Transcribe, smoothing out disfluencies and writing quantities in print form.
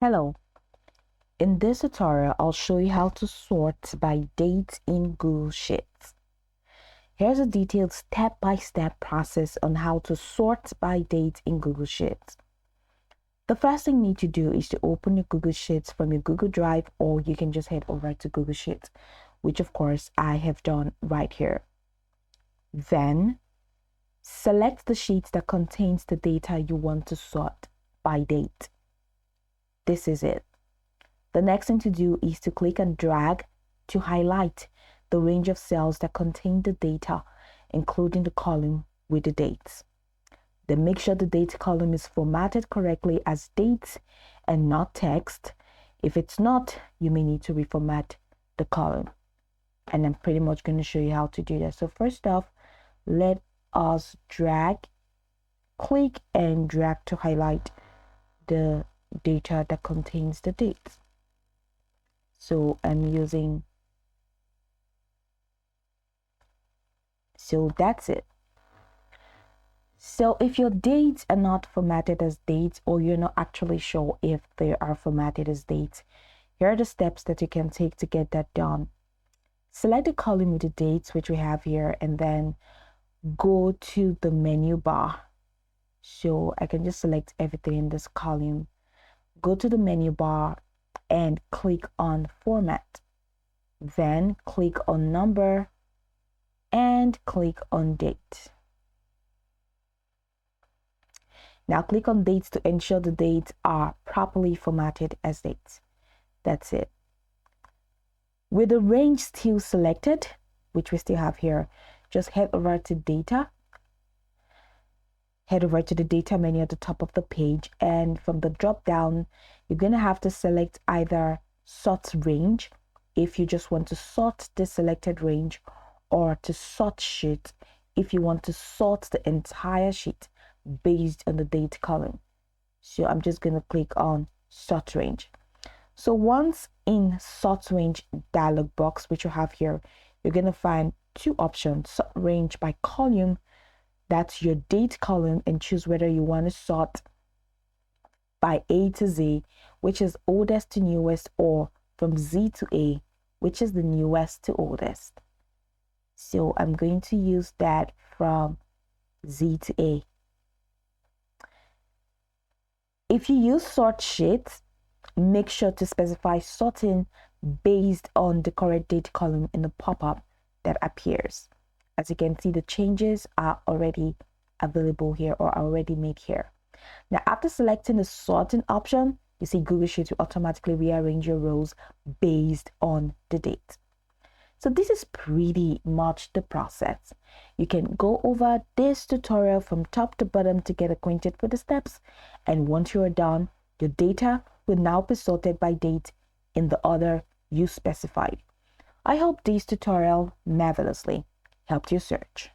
Hello, in this tutorial, I'll show you how to sort by date in Google Sheets. Here's a detailed step-by-step process on how to sort by date in Google Sheets. The first thing you need to do is to open your Google Sheets from your Google Drive, or you can just head over to Google Sheets, which of course I have done right here. Then select the sheet that contains the data you want to sort by date. This is it. The next thing to do is to click and drag to highlight the range of cells that contain the data, including the column with the dates. Then make sure the date column is formatted correctly as dates and not text. If it's not, you may need to reformat the column. And I'm pretty much going to show you how to do that. So first off, let us click and drag to highlight the data that contains the dates. So that's it. So if your dates are not formatted as dates, or you're not actually sure if they are formatted as dates, here are the steps that you can take to get that done. Select the column with the dates, which we have here, and then go to the menu bar. So I can just select everything in this column. Go to the menu bar and click on Format. Then click on Number and click on Date. Now click on Dates to ensure the dates are properly formatted as dates. That's it. With the range still selected, which we still have here, just head over to Data. Head over to the Data menu at the top of the page, and from the drop down, you're going to have to select either Sort Range if you just want to sort the selected range, or to Sort Sheet if you want to sort the entire sheet based on the date column. So I'm just going to click on Sort Range. So once in Sort Range dialog box, which you have here, you're going to find two options: Sort Range by column, that's your date column, and choose whether you want to sort by A to Z, which is oldest to newest, or from Z to A, which is the newest to oldest. So I'm going to use that from Z to A. If you use Sort Sheet, make sure to specify sorting based on the correct date column in the pop-up that appears. As you can see, the changes are already available here, or are already made here. Now, after selecting the sorting option, you see Google Sheets will automatically rearrange your rows based on the date. So this is pretty much the process. You can go over this tutorial from top to bottom to get acquainted with the steps. And once you are done, your data will now be sorted by date in the order you specified. I hope this tutorial marvelously helped your search.